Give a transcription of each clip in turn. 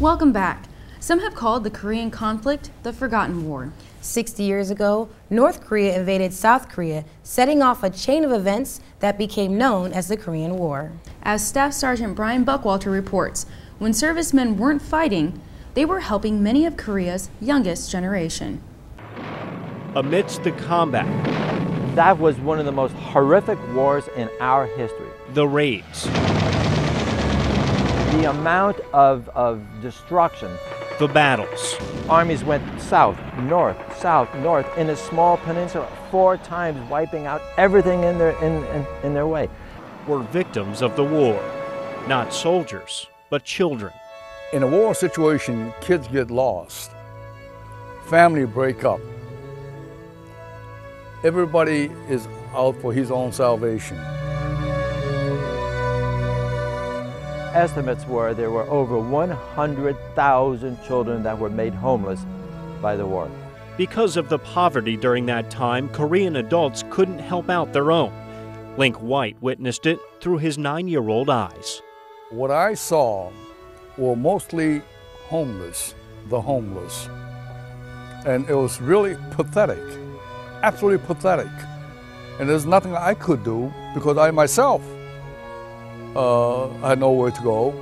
Welcome back. Some have called the Korean conflict the Forgotten War. 60 years ago, North Korea invaded South Korea, setting off a chain of events that became known as the Korean War. As Staff Sergeant Brian Buckwalter reports, when servicemen weren't fighting, they were helping many of Korea's youngest generation. Amidst the combat, that was one of the most horrific wars in our history. The raids, the amount of destruction, the battles. Armies went south, north in a small peninsula 4 times, wiping out everything in their way. Were victims of the war, not soldiers, but children. In a war situation, kids get lost, family break up. Everybody is out for his own salvation. Estimates were there were over 100,000 children that were made homeless by the war. Because of the poverty during that time, Korean adults couldn't help out their own. Link White witnessed it through his 9-year-old eyes. What I saw were mostly homeless, the homeless. And it was really pathetic, absolutely pathetic. And there's nothing I could do because I myself had nowhere to go.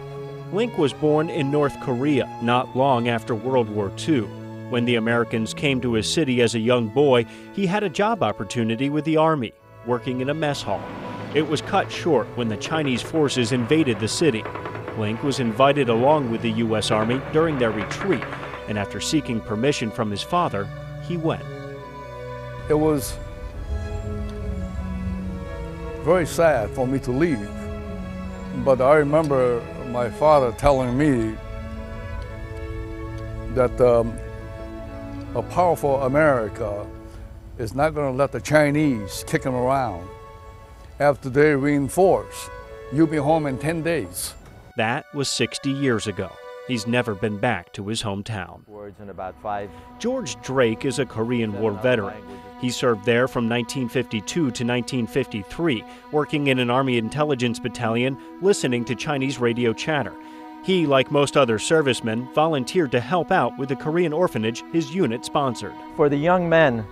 Link was born in North Korea not long after World War II. When the Americans came to his city as a young boy, he had a job opportunity with the Army, working in a mess hall. It was cut short when the Chinese forces invaded the city. Link was invited along with the U.S. Army during their retreat, and after seeking permission from his father, he went. It was very sad for me to leave, but I remember my father telling me that a powerful America is not going to let the Chinese kick him around. After they reinforce, you'll be home in 10 days. That was 60 years ago. He's never been back to his hometown. Words in about 5. George Drake is a Korean War veteran. He served there from 1952 to 1953, working in an Army intelligence battalion, listening to Chinese radio chatter. He, like most other servicemen, volunteered to help out with the Korean orphanage his unit sponsored. For the young men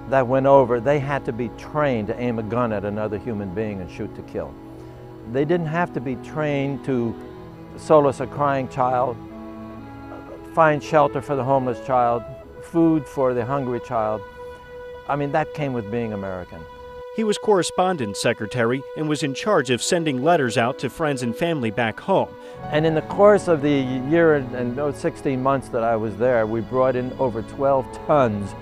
that went over, they had to be trained to aim a gun at another human being and shoot to kill. They didn't have to be trained to solace a crying child, find shelter for the homeless child, food for the hungry child. I mean, that came with being American. He was correspondence secretary and was in charge of sending letters out to friends and family back home. And in the course of the year and 16 months that I was there, we brought in over 12 tons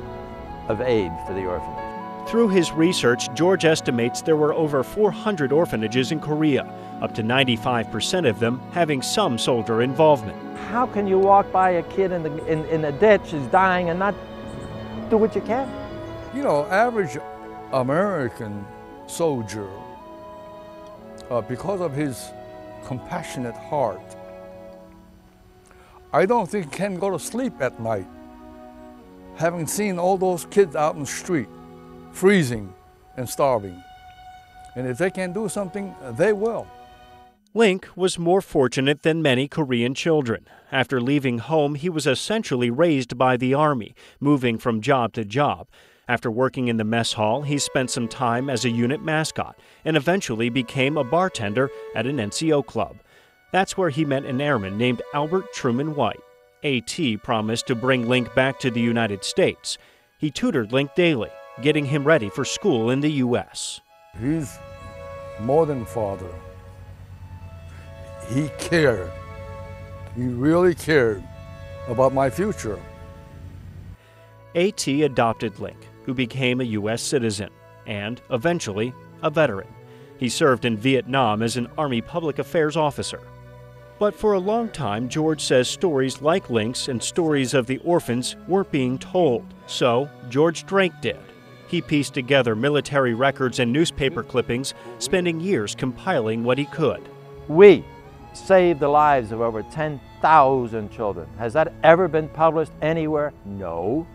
of aid for the orphanage. Through his research, George estimates there were over 400 orphanages in Korea, up to 95% of them having some soldier involvement. How can you walk by a kid in a ditch who's dying and not do what you can? You know, average American soldier, because of his compassionate heart, I don't think can go to sleep at night, having seen all those kids out in the street, freezing and starving. And if they can do something, they will. Link was more fortunate than many Korean children. After leaving home, he was essentially raised by the Army, moving from job to job. After working in the mess hall, he spent some time as a unit mascot and eventually became a bartender at an NCO club. That's where he met an airman named Albert Truman White. AT promised to bring Link back to the United States. He tutored Link daily, getting him ready for school in the U.S. He's more than father. He cared. He really cared about my future. AT adopted Link, who became a U.S. citizen and, eventually, a veteran. He served in Vietnam as an Army public affairs officer. But for a long time, George says stories like Link's and stories of the orphans weren't being told. So, George Drake did. He pieced together military records and newspaper clippings, spending years compiling what he could. We saved the lives of over 10,000 children. Has that ever been published anywhere? No.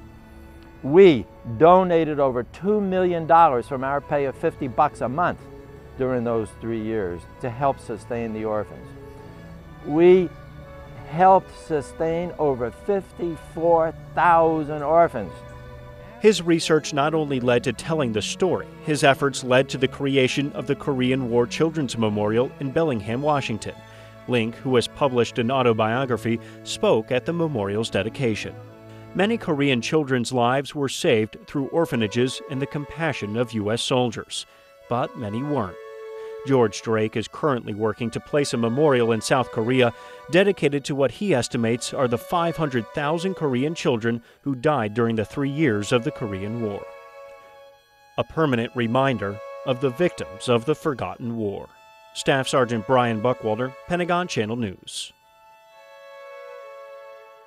We donated over $2 million from our pay of $50 a month during those 3 years to help sustain the orphans. We helped sustain over 54,000 orphans. His research not only led to telling the story, his efforts led to the creation of the Korean War Children's Memorial in Bellingham, Washington. Link, who has published an autobiography, spoke at the memorial's dedication. Many Korean children's lives were saved through orphanages and the compassion of U.S. soldiers, but many weren't. George Drake is currently working to place a memorial in South Korea dedicated to what he estimates are the 500,000 Korean children who died during the 3 years of the Korean War. A permanent reminder of the victims of the forgotten war. Staff Sergeant Brian Buckwalter, Pentagon Channel News.